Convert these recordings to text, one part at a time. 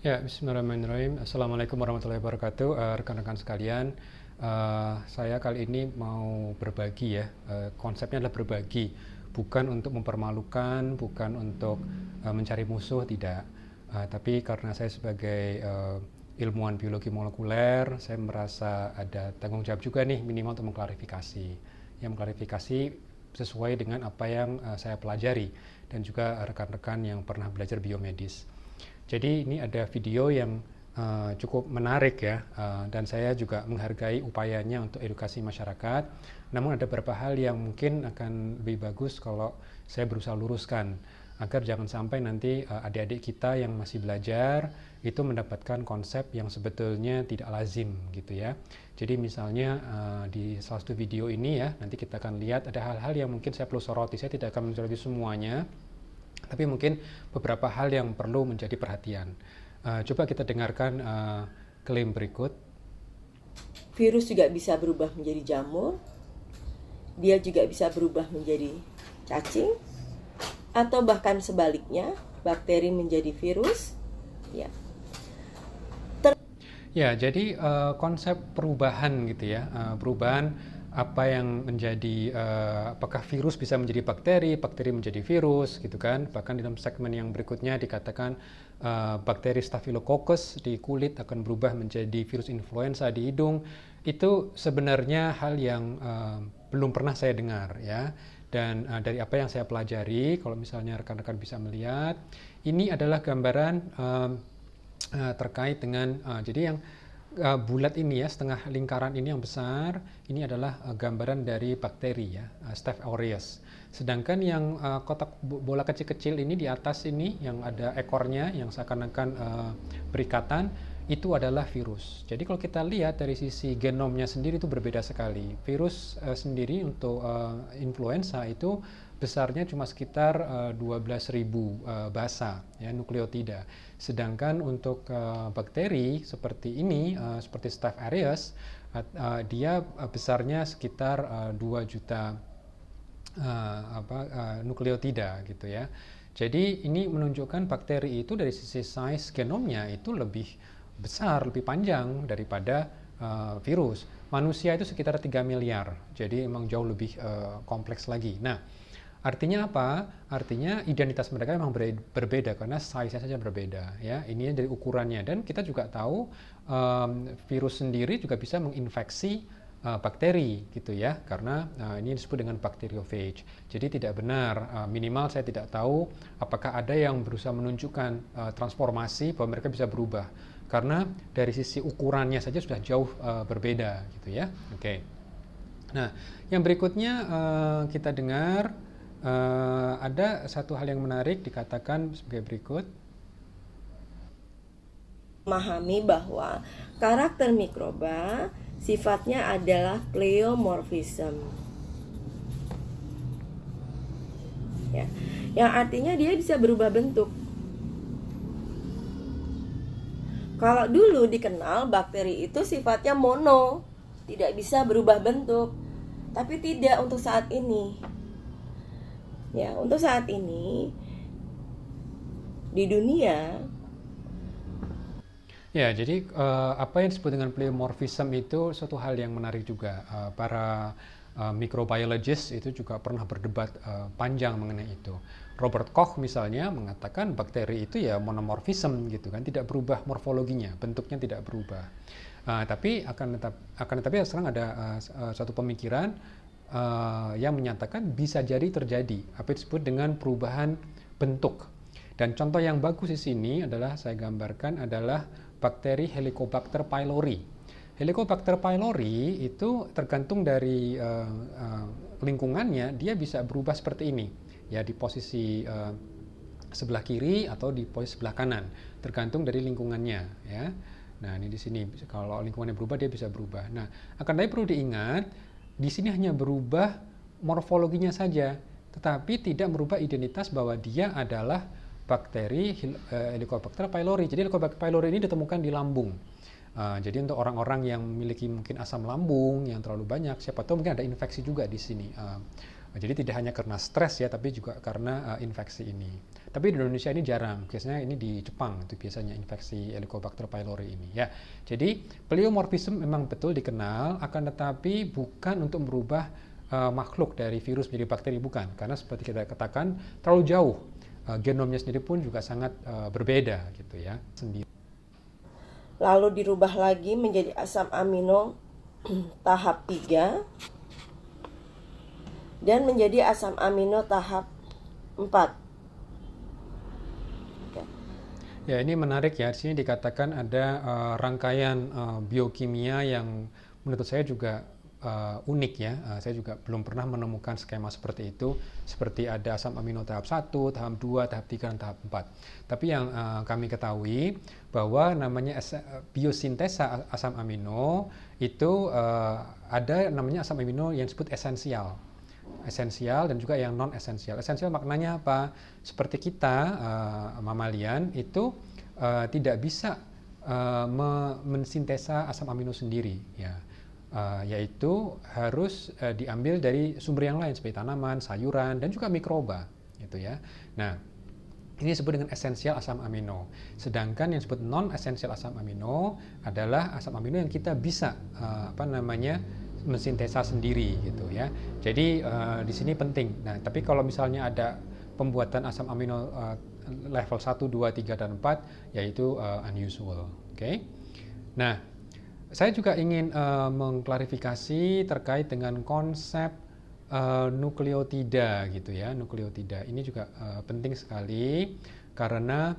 Ya, bismillahirrahmanirrahim. Assalamualaikum warahmatullahi wabarakatuh. Rekan-rekan sekalian, saya kali ini mau berbagi ya. Konsepnya adalah berbagi, bukan untuk mempermalukan, bukan untuk mencari musuh, tidak. Tapi karena saya sebagai ilmuwan biologi molekuler, saya merasa ada tanggung jawab juga nih minimal untuk mengklarifikasi. Yang mengklarifikasi sesuai dengan apa yang saya pelajari dan juga rekan-rekan yang pernah belajar biomedis. Jadi ini ada video yang cukup menarik ya, dan saya juga menghargai upayanya untuk edukasi masyarakat. Namun ada beberapa hal yang mungkin akan lebih bagus kalau saya berusaha luruskan, agar jangan sampai nanti adik-adik kita yang masih belajar itu mendapatkan konsep yang sebetulnya tidak lazim gitu ya. Jadi misalnya di salah satu video ini ya, nanti kita akan lihat ada hal-hal yang mungkin saya perlu soroti. Saya tidak akan mensoroti semuanya, tapi mungkin beberapa hal yang perlu menjadi perhatian. Coba kita dengarkan klaim berikut. Virus juga bisa berubah menjadi jamur, dia juga bisa berubah menjadi cacing, atau bahkan sebaliknya, bakteri menjadi virus. Ya, Ya, jadi konsep perubahan gitu ya, perubahan apa yang menjadi, apakah virus bisa menjadi bakteri, bakteri menjadi virus gitu kan. Bahkan dalam segmen yang berikutnya dikatakan bakteri Staphylococcus di kulit akan berubah menjadi virus influenza di hidung. Itu sebenarnya hal yang belum pernah saya dengar ya. Dan dari apa yang saya pelajari, kalau misalnya rekan-rekan bisa melihat, ini adalah gambaran terkait dengan jadi yang bulat ini ya, setengah lingkaran ini yang besar, ini adalah gambaran dari bakteri ya, Staph aureus. Sedangkan yang kotak bola kecil-kecil ini di atas ini yang ada ekornya yang seakan-akan berikatan, itu adalah virus. Jadi kalau kita lihat dari sisi genomnya sendiri itu berbeda sekali. Virus sendiri untuk influenza itu besarnya cuma sekitar 12.000 basa ya, nukleotida. Sedangkan untuk bakteri seperti ini, seperti Staph aureus, dia besarnya sekitar 2 juta nukleotida gitu ya. Jadi ini menunjukkan bakteri itu dari sisi size genomnya itu lebih besar, lebih panjang daripada virus. Manusia itu sekitar 3 miliar, jadi emang jauh lebih kompleks lagi. Nah, artinya apa? Artinya identitas mereka memang berbeda karena size-nya saja berbeda ya. Ini dari ukurannya, dan kita juga tahu virus sendiri juga bisa menginfeksi bakteri gitu ya, karena ini disebut dengan bacteriophage. Jadi tidak benar, minimal saya tidak tahu apakah ada yang berusaha menunjukkan transformasi bahwa mereka bisa berubah, karena dari sisi ukurannya saja sudah jauh berbeda gitu ya. Oke. Nah, yang berikutnya kita dengar ada satu hal yang menarik dikatakan sebagai berikut. memahami bahwa karakter mikroba sifatnya adalah pleomorphism. Ya, yang artinya dia bisa berubah bentuk. Kalau dulu dikenal bakteri itu sifatnya mono, tidak bisa berubah bentuk. Tapi tidak untuk saat ini. Ya, untuk saat ini di dunia. Ya, jadi apa yang disebut dengan pleomorphism itu suatu hal yang menarik juga. Para microbiologist itu juga pernah berdebat panjang mengenai itu. Robert Koch misalnya mengatakan bakteri itu ya monomorphism gitu kan, tidak berubah morfologinya, bentuknya tidak berubah. Tapi akan tetapi sekarang ada satu pemikiran yang menyatakan bisa jadi terjadi apa yang disebut dengan perubahan bentuk. Dan contoh yang bagus di sini adalah saya gambarkan adalah bakteri Helicobacter pylori. Helicobacter pylori itu tergantung dari lingkungannya, dia bisa berubah seperti ini ya, di posisi sebelah kiri atau di posisi sebelah kanan, tergantung dari lingkungannya ya. Nah, ini di sini kalau lingkungannya berubah dia bisa berubah. Nah, akan tapi perlu diingat di sini hanya berubah morfologinya saja, tetapi tidak merubah identitas bahwa dia adalah bakteri Helicobacter pylori. Jadi Helicobacter pylori ini ditemukan di lambung. Jadi untuk orang-orang yang memiliki mungkin asam lambung yang terlalu banyak, siapa tahu mungkin ada infeksi juga di sini. Jadi tidak hanya karena stres ya, tapi juga karena infeksi ini. Tapi di Indonesia ini jarang, biasanya ini di Jepang itu biasanya infeksi Helicobacter pylori ini ya. Jadi pleomorphism memang betul dikenal, akan tetapi bukan untuk merubah makhluk dari virus menjadi bakteri, bukan, karena seperti kita katakan terlalu jauh. Genomnya sendiri pun juga sangat berbeda gitu ya sendiri. Lalu dirubah lagi menjadi asam amino tahap 3 dan menjadi asam amino tahap 4. Ya, ini menarik ya. Di sini dikatakan ada rangkaian biokimia yang menurut saya juga unik ya. Saya juga belum pernah menemukan skema seperti itu. Seperti ada asam amino tahap 1, tahap 2, tahap 3, dan tahap 4. Tapi yang kami ketahui bahwa namanya biosintesa asam amino itu ada namanya asam amino yang disebut esensial dan juga yang non esensial. Esensial maknanya apa? Seperti kita mamalian itu tidak bisa mensintesa asam amino sendiri ya. Yaitu harus diambil dari sumber yang lain seperti tanaman, sayuran, dan juga mikroba gitu ya. Nah, ini disebut dengan esensial asam amino. Sedangkan yang disebut non esensial asam amino adalah asam amino yang kita bisa mensintesa sendiri gitu ya. Jadi di sini penting. Nah, tapi kalau misalnya ada pembuatan asam amino level 1, 2, 3, dan 4 yaitu unusual. Oke. Nah, saya juga ingin mengklarifikasi terkait dengan konsep nukleotida gitu ya. Nukleotida ini juga penting sekali karena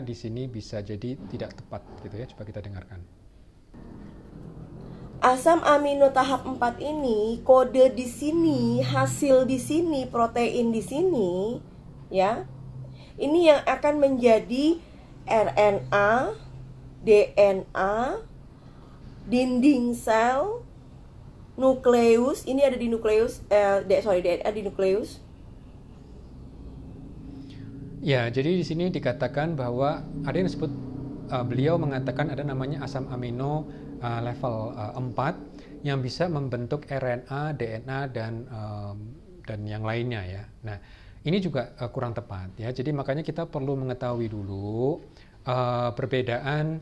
di sini bisa jadi tidak tepat gitu ya. Coba kita dengarkan. Asam amino tahap 4 ini kode di sini, hasil di sini, protein di sini ya. Ini yang akan menjadi RNA, DNA, dinding sel, nukleus. Ini ada di nukleus, DNA di nukleus. Ya, jadi di sini dikatakan bahwa ada yang disebut beliau mengatakan ada namanya asam amino level 4 yang bisa membentuk RNA, DNA, dan yang lainnya ya. Nah, ini juga kurang tepat ya. Jadi makanya kita perlu mengetahui dulu perbedaan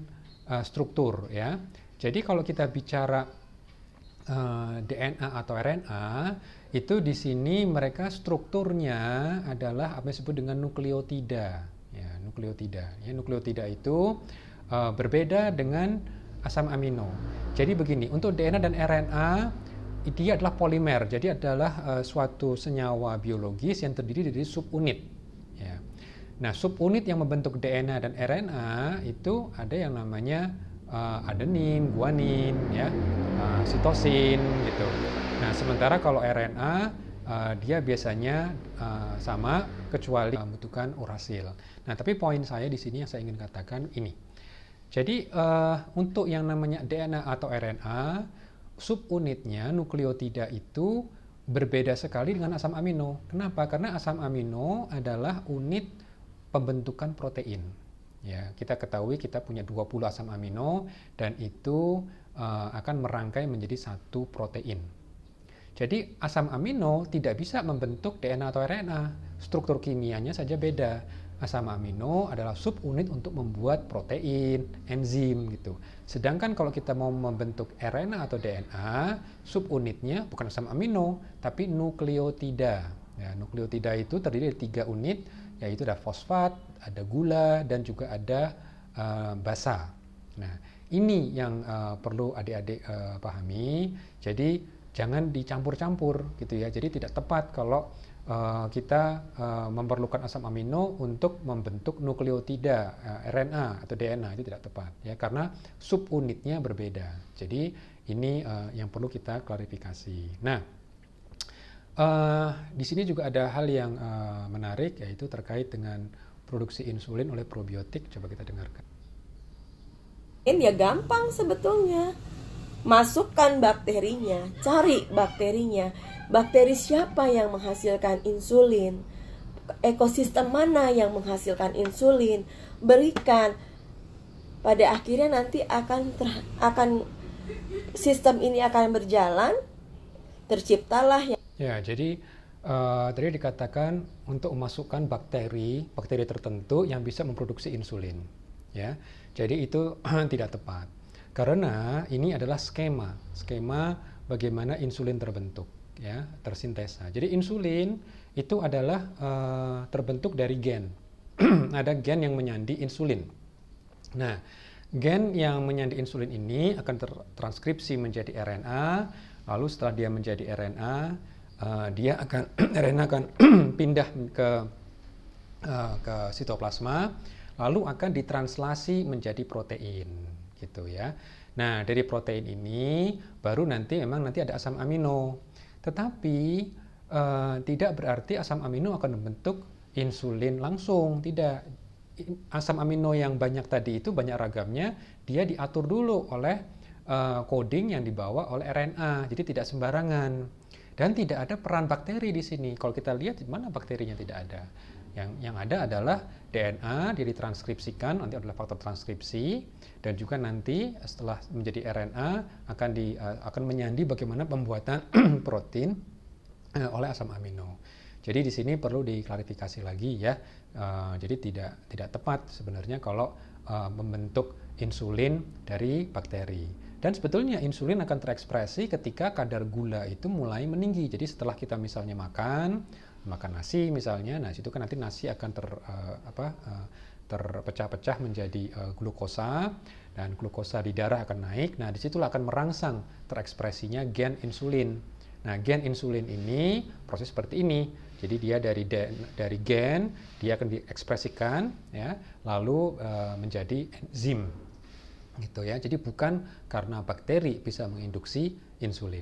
struktur ya. Jadi kalau kita bicara DNA atau RNA itu di sini mereka strukturnya adalah apa yang disebut dengan nukleotida ya. Nukleotida itu berbeda dengan asam amino. Jadi begini, untuk DNA dan RNA dia adalah polimer, jadi adalah suatu senyawa biologis yang terdiri dari subunit ya. Nah, subunit yang membentuk DNA dan RNA itu ada yang namanya adenin, guanin ya, sitosin gitu. Nah, sementara kalau RNA dia biasanya sama kecuali membutuhkan urasil. Nah, tapi poin saya di sini yang saya ingin katakan ini. Jadi untuk yang namanya DNA atau RNA, subunitnya nukleotida itu berbeda sekali dengan asam amino. Kenapa? Karena asam amino adalah unit pembentukan protein. Ya, kita ketahui kita punya 20 asam amino dan itu akan merangkai menjadi satu protein. Jadi asam amino tidak bisa membentuk DNA atau RNA. Struktur kimianya saja beda. Asam amino adalah subunit untuk membuat protein, enzim gitu. Sedangkan kalau kita mau membentuk RNA atau DNA, subunitnya bukan asam amino, tapi nukleotida. Ya, nukleotida itu terdiri dari 3 unit, yaitu ada fosfat, ada gula, dan juga ada basa. Nah, ini yang perlu adik-adik pahami. Jadi jangan dicampur-campur gitu ya. Jadi tidak tepat kalau kita memerlukan asam amino untuk membentuk nukleotida RNA atau DNA, itu tidak tepat ya, karena subunitnya berbeda. Jadi ini yang perlu kita klarifikasi. Nah, di sini juga ada hal yang menarik, yaitu terkait dengan produksi insulin oleh probiotik. Coba kita dengarkan. Ya gampang sebetulnya. Masukkan bakterinya, cari bakterinya. Bakteri siapa yang menghasilkan insulin? Ekosistem mana yang menghasilkan insulin? Berikan. Pada akhirnya nanti akan sistem ini akan berjalan, terciptalah yang... Ya, jadi Tadi dikatakan untuk memasukkan bakteri tertentu yang bisa memproduksi insulin, ya. Jadi itu tidak tepat. Karena ini adalah skema bagaimana insulin terbentuk, ya, tersintesa. Jadi insulin itu adalah terbentuk dari gen. Ada gen yang menyandi insulin. Nah, gen yang menyandi insulin ini akan tertranskripsi menjadi RNA, lalu setelah dia menjadi RNA, RNA akan pindah ke sitoplasma, lalu akan ditranslasi menjadi protein, gitu ya. Nah, dari protein ini baru nanti ada asam amino. Tetapi tidak berarti asam amino akan membentuk insulin langsung, tidak. Asam amino yang banyak tadi itu, banyak ragamnya, dia diatur dulu oleh coding yang dibawa oleh RNA, jadi tidak sembarangan. Dan tidak ada peran bakteri di sini. Kalau kita lihat mana bakterinya, tidak ada. Yang ada adalah DNA, dia ditranskripsikan, nanti adalah faktor transkripsi, dan juga nanti setelah menjadi RNA akan menyandi bagaimana pembuatan protein oleh asam amino. Jadi di sini perlu diklarifikasi lagi ya. Jadi tidak tepat sebenarnya kalau membentuk insulin dari bakteri. Dan sebetulnya insulin akan terekspresi ketika kadar gula itu mulai meninggi. Jadi setelah kita misalnya makan nasi misalnya, nah situ kan nanti nasi akan terpecah-pecah menjadi glukosa, dan glukosa di darah akan naik. Nah disitulah akan merangsang terekspresinya gen insulin. Nah gen insulin ini proses seperti ini. Jadi dia dari gen dia akan diekspresikan, ya, lalu menjadi enzim, gitu ya. Jadi bukan karena bakteri bisa menginduksi insulin.